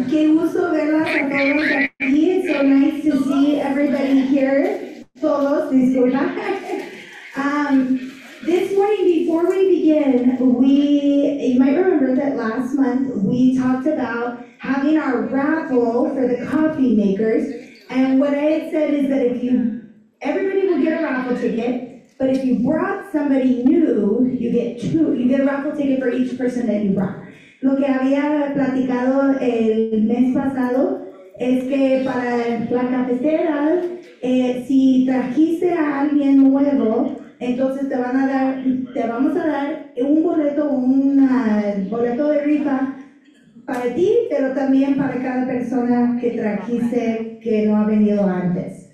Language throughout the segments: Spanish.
Qué gusto verlas a todos aquí. It's so nice to see everybody here. Todos, disculpa. This morning, before we begin, you might remember that last month we talked about having our raffle for the coffee makers. And what I had said is that everybody will get a raffle ticket, but if you brought somebody new, you get a raffle ticket for each person that you brought. Lo que había platicado el mes pasado es que para la cafetera, si trajiste a alguien nuevo, entonces te vamos a dar un boleto de rifa para ti, pero también para cada persona que trajiste que no ha venido antes.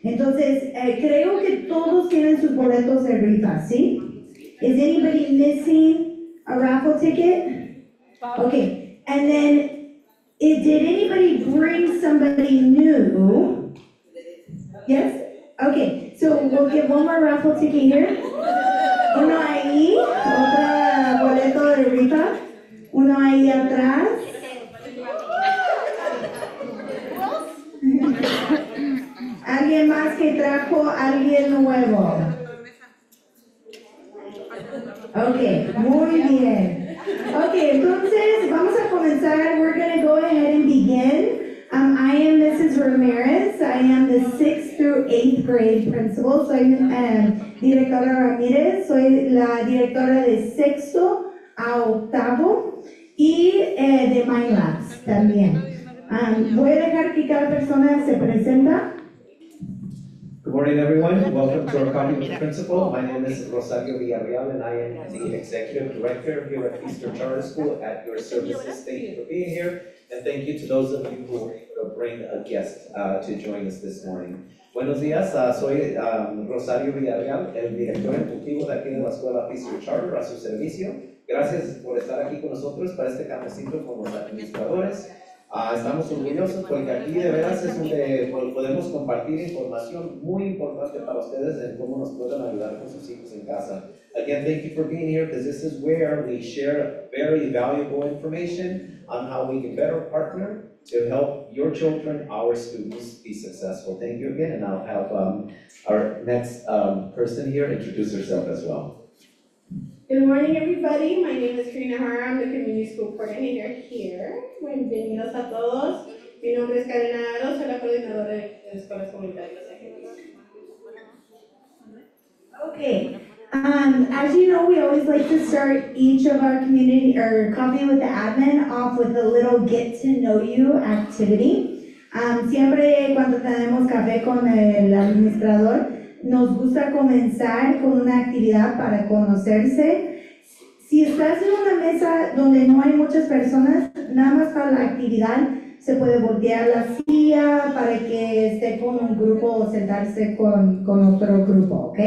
Entonces, creo que todos tienen sus boletos de rifa, ¿sí? Is anybody missing a raffle ticket? Okay, and then, did anybody bring somebody new? Yes? Okay, so we'll get one more raffle ticket here. Uno ahí, otro boleto de rifa. Uno ahí atrás. ¿Alguien más que trajo a alguien nuevo? Okay, muy bien. Okay, entonces vamos a comenzar. We're going to go ahead and begin. I am Mrs. Ramirez. I am the 6th through 8th grade principal. Soy directora Ramirez. Soy la directora de 6º a 8º y de Mind Labs también. Voy a dejar que cada persona se presenta. Good morning, everyone. Welcome to our coffee with principal. My name is Rosario Villarreal, and I am the executive director here at Feaster Charter School at your services. Thank you for being here, and thank you to those of you who were able to bring a guest to join us this morning. Buenos días, soy Rosario Villarreal, el director ejecutivo de aquí de la Escuela Feaster Charter, a su servicio. Gracias por estar aquí con nosotros para este cafecito con los administradores. Estamos orgullosos porque aquí de veras es donde podemos compartir información muy importante para ustedes en cómo nos pueden ayudar con sus hijos en casa. Again, thank you for being here because this is where we share very valuable information on how we can better partner to help your children, our students, be successful. Thank you again, and I'll have our next person here introduce herself as well. Good morning, everybody. My name is Haro. I'm the Community School Coordinator here. Bienvenidos a todos. Mi nombre es Haro. Soy la Coordinadora de Escuelas Comunitarias. Okay. As you know, we always like to start each of our community or coffee with the admin off with a little get to know you activity. Siempre cuando tenemos café con el administrador, nos gusta comenzar con una actividad para conocerse. Si estás en una mesa donde no hay muchas personas, nada más para la actividad se puede voltear la silla para que esté con un grupo o sentarse con otro grupo, ¿ok?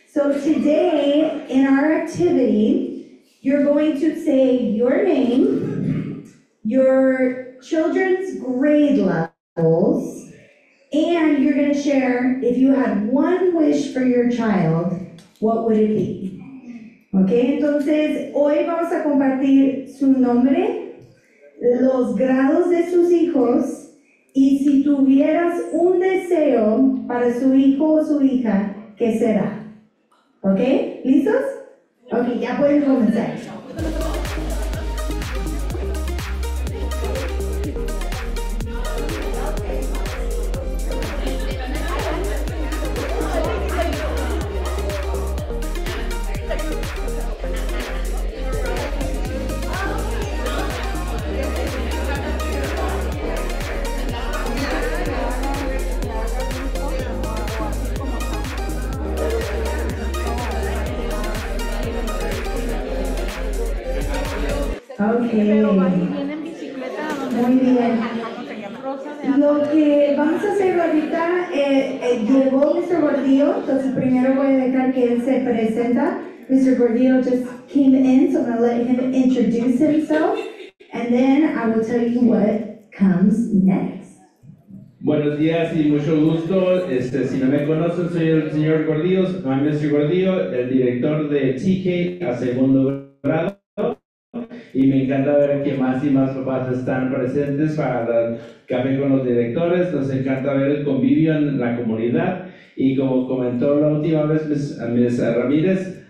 So today, in our activity, you're going to say your name, your children's grade levels, and you're going to share, if you had one wish for your child, what would it be? Okay, entonces hoy vamos a compartir su nombre, los grados de sus hijos, y si tuvieras un deseo para su hijo o su hija, ¿qué será? Okay, ¿listos? Okay, ya pueden comenzar. Okay. Muy bien. Lo que vamos a hacer ahorita, llegó Mr. Gordillo, entonces primero voy a dejar que él se presenta. Mr. Gordillo just came in, so I'm going to let him introduce himself, and then I will tell you what comes next. Buenos días y mucho gusto. Si no me conocen, soy el señor Gordillo, Mr. Gordillo, el director de TK a segundo grado. y me encanta ver que más y más papás están presentes para dar café con los directores. Nos encanta ver el convivio en la comunidad y como comentó la última vez Ms. Ramírez,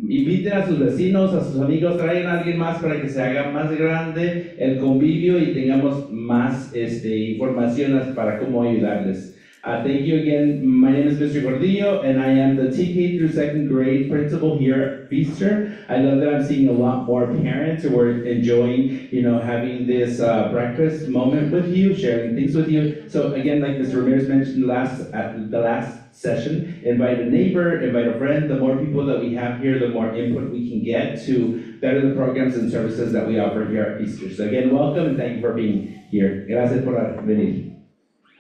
inviten a sus vecinos, a sus amigos, traigan a alguien más para que se haga más grande el convivio y tengamos más información para cómo ayudarles. Thank you again. My name is Mr. Gordillo, and I am the TK through second grade principal here at Feaster. I love that I'm seeing a lot more parents who are enjoying, having this breakfast moment with you, sharing things with you. So again, like Mr. Ramirez mentioned at the last session, invite a neighbor, invite a friend. The more people that we have here, the more input we can get to better the programs and services that we offer here at Feaster. So again, welcome and thank you for being here. Gracias por venir.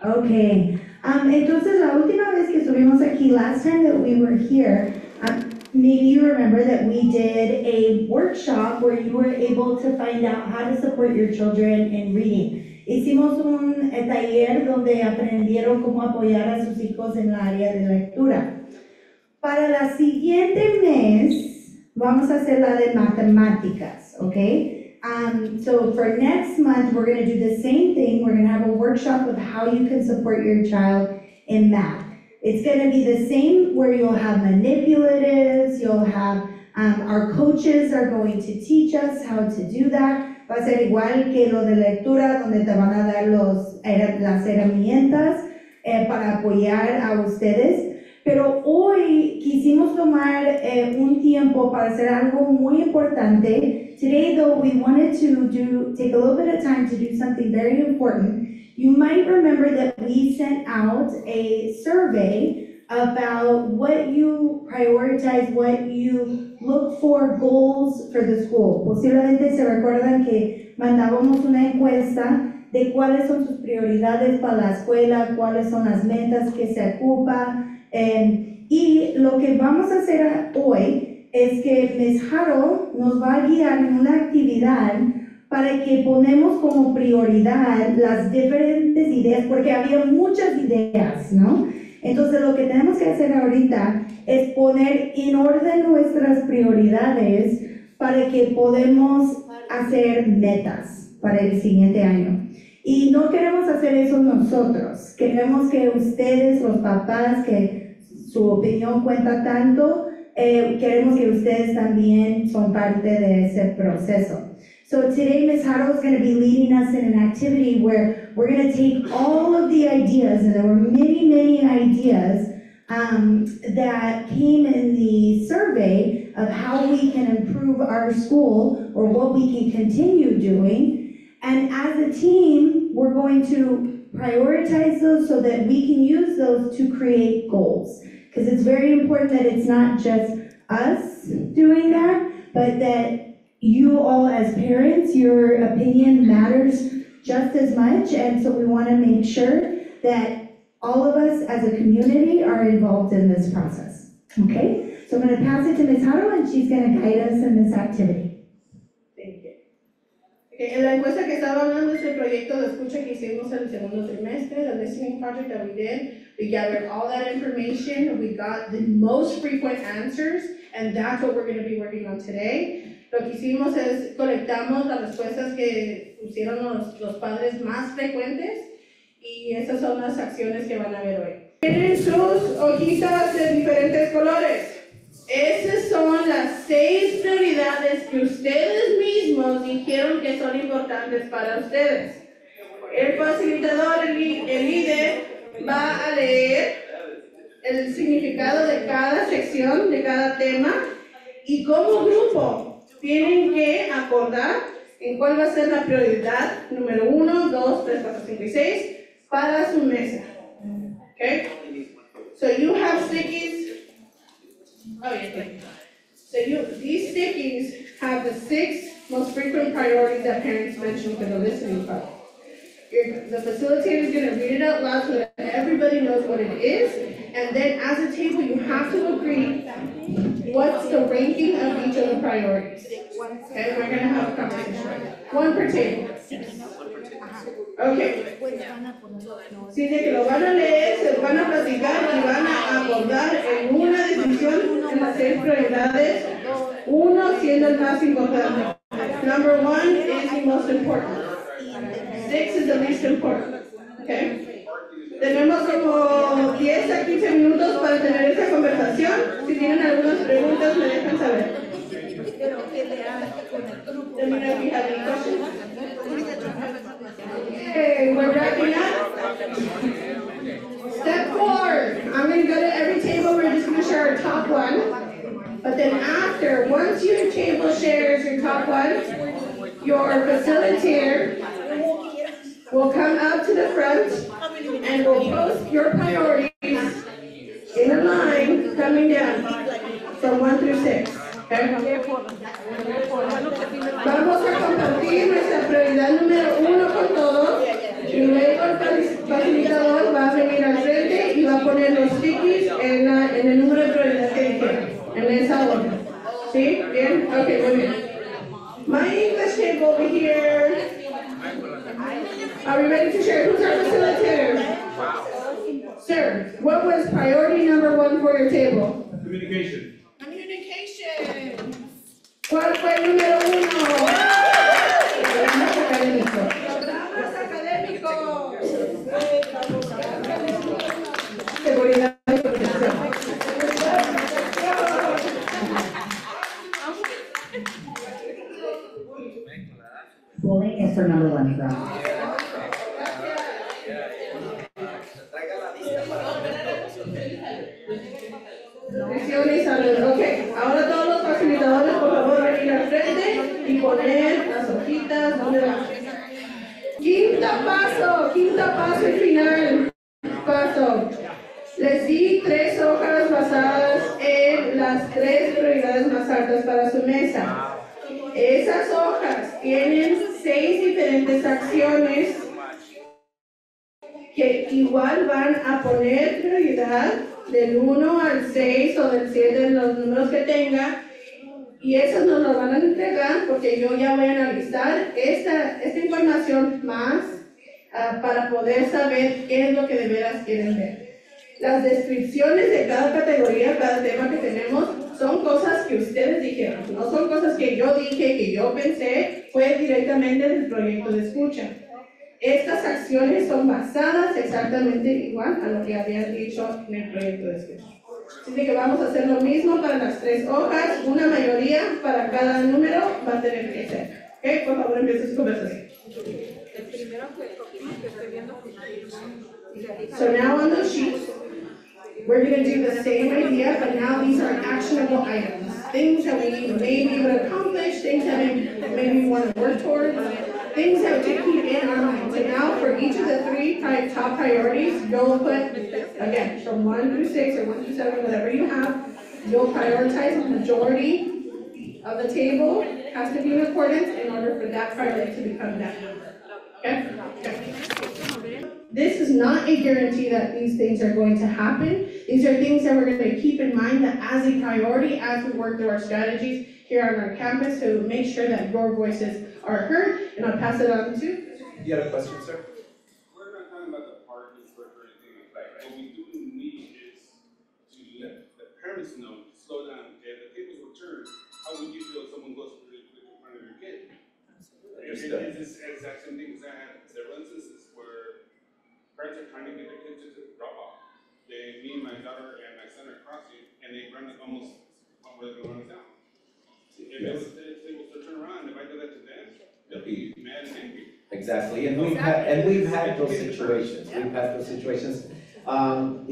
Okay. Entonces, la última vez que estuvimos aquí, last time that we were here, maybe you remember that we did a workshop where you were able to find out how to support your children in reading. Hicimos un taller donde aprendieron cómo apoyar a sus hijos en la área de lectura. Para la siguiente mes, vamos a hacer la de matemáticas, ¿ok? So for next month, we're going to do the same thing. We're going to have a workshop with how you can support your child in math. It's going to be the same where you'll have manipulatives, you'll have, our coaches are going to teach us how to do that. Va a ser igual que lo de lectura, donde te van a dar las herramientas para apoyar a ustedes. Pero hoy quisimos tomar un tiempo para hacer algo muy importante. Today, though, we wanted to take a little bit of time to do something very important. You might remember that we sent out a survey about what you prioritize, what you look for, goals for the school. Posiblemente se recuerdan que mandábamos una encuesta de cuáles son sus prioridades para la escuela, cuáles son las metas que se ocupan. Y lo que vamos a hacer hoy es que Ms. Haro nos va a guiar en una actividad para que ponemos como prioridad las diferentes ideas, porque había muchas ideas, ¿no? Entonces lo que tenemos que hacer ahorita es poner en orden nuestras prioridades para que podamos hacer metas para el siguiente año. Y no queremos hacer eso nosotros, queremos que ustedes, los papás, que su opinión cuenta tanto, queremos que ustedes también son parte de ese proceso. So today Ms. Haro is going to be leading us in an activity where we're going to take all of the ideas, and there were many, many ideas that came in the survey of how we can improve our school or what we can continue doing. And as a team, we're going to prioritize those so that we can use those to create goals. Because it's very important that it's not just us doing that, but that you all as parents, your opinion matters just as much. And so we want to make sure that all of us as a community are involved in this process. Okay? So I'm going to pass it to Ms. Haro, and she's going to guide us in this activity. Thank you. Okay, en la encuesta que estaba hablando es el proyecto de escucha que hicimos en el segundo trimestre, the listening project that we did. We gathered all that information, we got the most frequent answers, and that's what we're going to be working on today. Lo que hicimos es colectamos las respuestas que pusieron los padres más frecuentes, y esas son las acciones que van a ver hoy. Tienen sus hojitas de diferentes colores. Esas son las 6 prioridades que ustedes mismos dijeron que son importantes para ustedes. El facilitador, el líder, va a leer el significado de cada sección, de cada tema, y como grupo tienen que acordar en cuál va a ser la prioridad número 1, 2, 3, 4, 5 y 6 para su mesa. Okay? So you have stickies. Oh, yeah. So these stickies have the 6 most frequent priorities that parents mention for the listening part. The facilitator is going to read it out loud so that everybody knows what it is, and then as a table you have to agree what's the ranking of each of the priorities. Okay, we're going to have a conversation. One per table. Okay. Si de que lo van a leer, se van a platicar y van a acordar en una decisión en las 6 prioridades, uno siendo el más importante. important. Okay? Tenemos como 10 a 15 minutos para tener esta conversación. Si tienen algunas preguntas, me dejan saber. Termina aquí, have any questions? Okay, we're wrapping up. Step 4, I'm going to go to every table, we're just going to share our top one. But then after, once your table shares your top one, your facilitator will come out to the front and will post your priorities in a line coming down from 1 through 6. Okay? Vamos a compartir nuestra prioridad número 1 con todos y luego el facilitador va a venir al frente y va a poner los stickies en el número de prioridad que dijeron, en esa orden. ¿Sí? ¿Bien? Ok, muy bien. My English table over here. Are we ready to share? Who's our facilitator? Sir, what was priority number 1 for your table? Communication. Communication. ¿Cuál fue el número 1? Programas académicos. Programas académicos. Seguridad y protección. Bullying is for number 1 for us. Nutrición y salud. Ok, ahora todos los facilitadores, por favor, venir al frente y poner las hojitas donde van. Quinto paso y final. Paso. Les di 3 hojas basadas en las 3 prioridades más altas para su mesa. Esas hojas tienen 6 diferentes acciones que igual van a poner prioridad del 1 al 6 o del 7 en los números que tenga, y esas nos las van a entregar porque yo ya voy a analizar esta información más para poder saber qué es lo que de veras quieren ver. Las descripciones de cada categoría, cada tema que tenemos, son cosas que ustedes dijeron, no son cosas que yo dije, que yo pensé, fue directamente del proyecto de escucha. Estas acciones son basadas exactamente igual a lo que habían dicho en el proyecto de escucha. Así que vamos a hacer lo mismo para las 3 hojas, una mayoría para cada número va a tener que ser. ¿Ok? Por favor, empieza su conversación. So now on those sheets, we're going to do the same idea, but now these are actionable items. Things that we may be able to accomplish, things that maybe we want to work towards, things that we keep in our mind. So now for each of the 3 top priorities, you'll put, again, from 1 through 6 or 1 through 7, whatever you have, you'll prioritize the majority of the table has to be in accordance in order for that priority to become that number. Okay? This is not a guarantee that these things are going to happen. These are things that we're going to keep in mind that as a priority as we work through our strategies here on our campus to make sure that your voices are heard. And I'll pass it on to. You have a question, sir? We're not talking about the parking structure or anything like that. What we do need is to let the parents know, slow down. If the tables were turned, how would you feel if someone goes really quick in front of your kid? It's this exact same thing that happens. There are instances where parents are trying to get their kids to the drop off. Me and my daughter and my son are crossing, and they run it almost where they run it down. If they was to turn around, if I do that to them, they'll be mad and angry. Exactly, and we've had those situations. I'm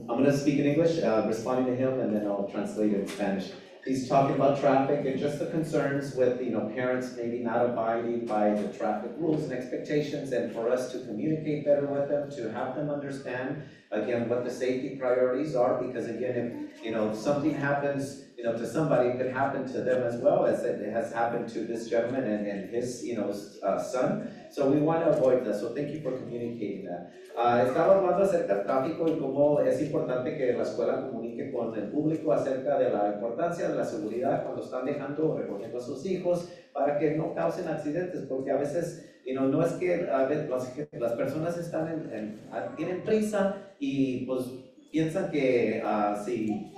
going to speak in English, responding to him, and then I'll translate it in Spanish. He's talking about traffic and just the concerns with, parents maybe not abiding by the traffic rules and expectations, and for us to communicate better with them, to have them understand, again, what the safety priorities are, because again, if something happens, to somebody, it could happen to them as well, as it has happened to this gentleman and his, son. So we want to avoid that, so thank you for communicating that. Estaba hablando acerca del tráfico y cómo es importante que la escuela comunique con el público acerca de la importancia de la seguridad cuando están dejando o recogiendo a sus hijos para que no causen accidentes, porque a veces no es que las personas tienen prisa y pues piensan que si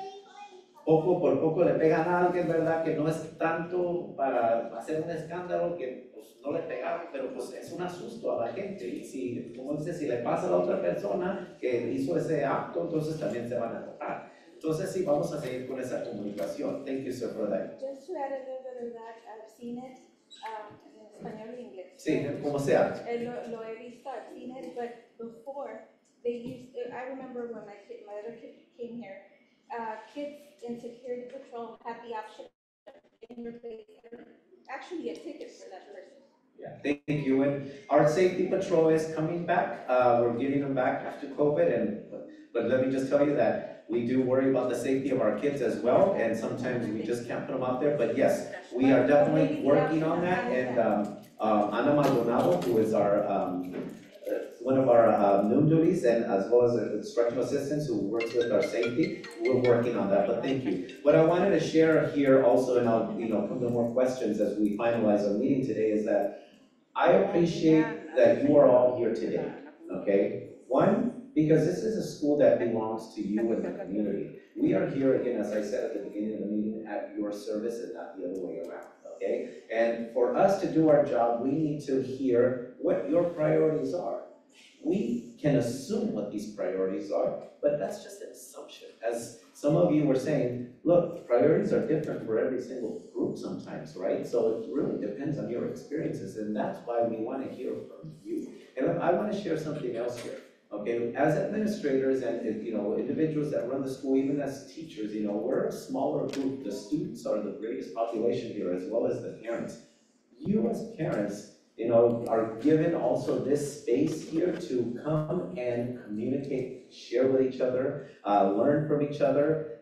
poco por poco le pegan a alguien, ¿verdad? Que no es tanto para hacer un escándalo, que pues no le pegaron, pero pues es un asusto a la gente. Y si, como dice, si le pasa a la otra persona que hizo ese acto, entonces también se van a enojar. Entonces sí, vamos a seguir con esa comunicación. Thank you, sir, for that. Just to add a little bit of that, I've seen it en español y inglés. Sí, como sea. Lo he visto, I've seen it, but before they used, I remember when my other kid came here, kids in security patrol had the option in your place, actually a ticket for that person. Yeah, thank you. And our safety patrol is coming back. We're getting them back after COVID, but let me just tell you that we do worry about the safety of our kids as well, and sometimes we just can't put them out there. But yes, we are definitely working on that. And Ana Maldonado, who is our one of our noon duties, and as well as the instructional assistants who works with our safety, we're working on that. But thank you. What I wanted to share here also, and I'll come to more questions as we finalize our meeting today, is that I appreciate that you are all here today. Okay, one, because this is a school that belongs to you and the community. We are here again, as I said at the beginning of the meeting, at your service and not the other way around. Okay, and for us to do our job, we need to hear what your priorities are. We can assume what these priorities are, but that's just an assumption. As some of you were saying, look, priorities are different for every single group sometimes, right? So it really depends on your experiences, and that's why we want to hear from you. And I want to share something else here. Okay, as administrators and individuals that run the school, even as teachers, we're a smaller group. The students are the greatest population here, as well as the parents. You as parents, are given also this space here to come and communicate, share with each other, learn from each other,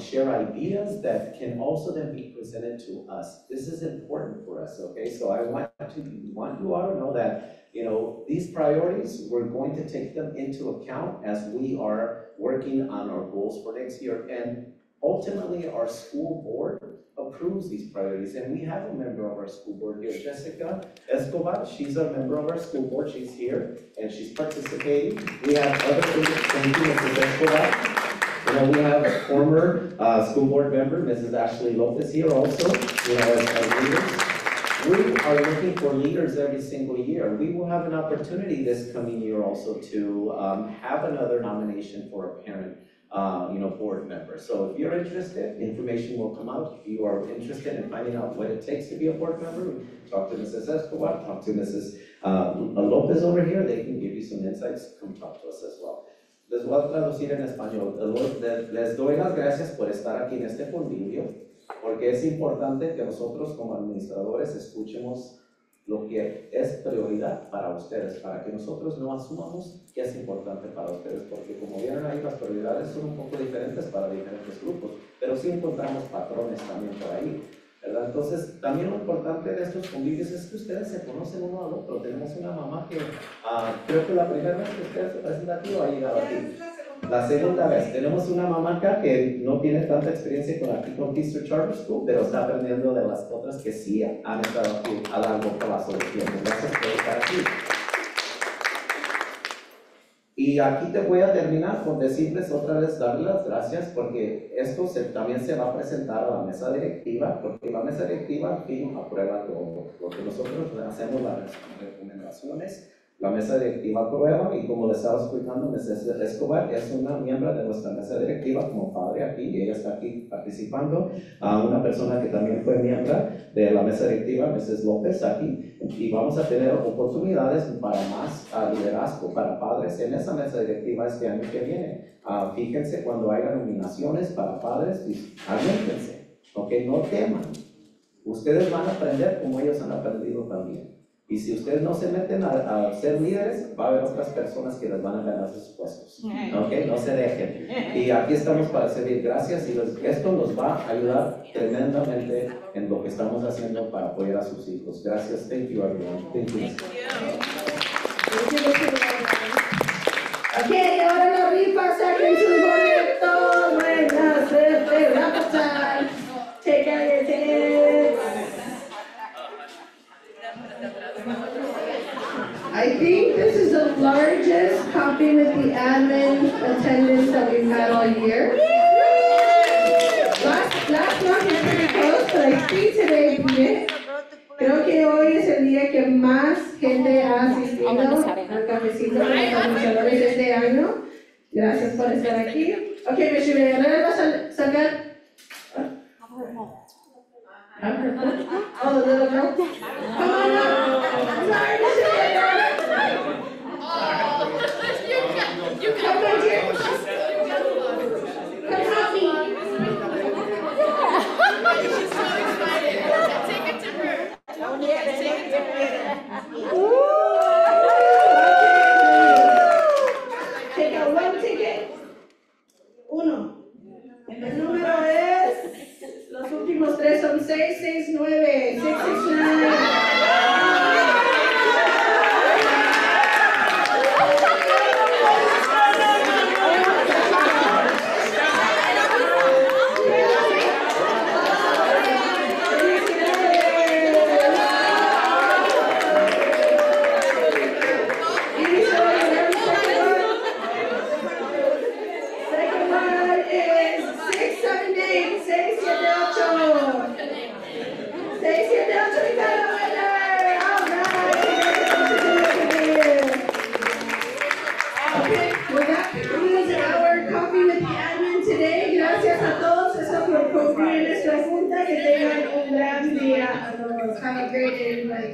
share ideas that can also then be presented to us. This is important for us, okay? So I want you all to know that, these priorities, we're going to take them into account as we are working on our goals for next year. And ultimately, our school board approves these priorities, and we have a member of our school board here, Jessica Escobar. She's a member of our school board. She's here, and she's participating. We have other people. Thank you, Mrs. Escobar. We have a former school board member, Mrs. Ashley Lopez, here also, as leaders. We are looking for leaders every single year. We will have an opportunity this coming year also to have another nomination for a parent board member. So if you're interested, information will come out. If you are interested in finding out what it takes to be a board member, talk to Mrs. Escobar, talk to Mrs. Lopez over here. They can give you some insights. Come talk to us as well. Les voy a traducir en español. Les doy las gracias por estar aquí en este convivio, porque es importante que nosotros como administradores escuchemos lo que es prioridad para ustedes, para que nosotros no asumamos que es importante para ustedes, porque como vieron ahí, las prioridades son un poco diferentes para diferentes grupos, pero sí encontramos patrones también por ahí, ¿verdad? Entonces, también lo importante de estos convivios es que ustedes se conocen uno al otro. Tenemos una mamá que creo que la primera vez que usted se presenta aquí o ha llegado aquí. La segunda vez. Tenemos una mamá acá que no tiene tanta experiencia con Feaster Charter School, pero está aprendiendo de las otras que sí han estado aquí a largo plazo de tiempo. Gracias por estar aquí. Y aquí te voy a terminar con decirles otra vez, darles las gracias, porque esto también se va a presentar a la mesa directiva, porque la mesa directiva al fin aprueba todo lo que nosotros hacemos, las recomendaciones. La mesa directiva aprueba, y como les estaba explicando, Mrs. Escobar es una miembro de nuestra mesa directiva como padre aquí, y ella está aquí participando. Una persona que también fue miembro de la mesa directiva, Mrs. López, aquí, y vamos a tener oportunidades para más liderazgo para padres en esa mesa directiva este año que viene. Fíjense cuando haya nominaciones para padres, aliéntense, ¿ok? No teman. Ustedes van a aprender como ellos han aprendido también. Y si ustedes no se meten a ser líderes, va a haber otras personas que les van a ganar sus puestos. ¿Ok? No se dejen. Y aquí estamos para servir. Gracias. Y esto nos va a ayudar tremendamente en lo que estamos haciendo para apoyar a sus hijos. Gracias. Thank you, everyone. Thank you. Okay, ahora la rifa, saquen sus boletos. Buena suerte. Rapid time. Take out your tickets. I think this is the largest copy with the admin attendance that we've had all year. por estar aquí. Ok, Miss Rivera, ¿vas a sacar? Oh, the little girl. Come on up. Sorry, Miss Rivera. Come right here. Come help me. She's so excited. Take it to her. Take it to her. Take out one ticket. Uno. El número es, los últimos tres son 669. 669. Have a great day, everybody.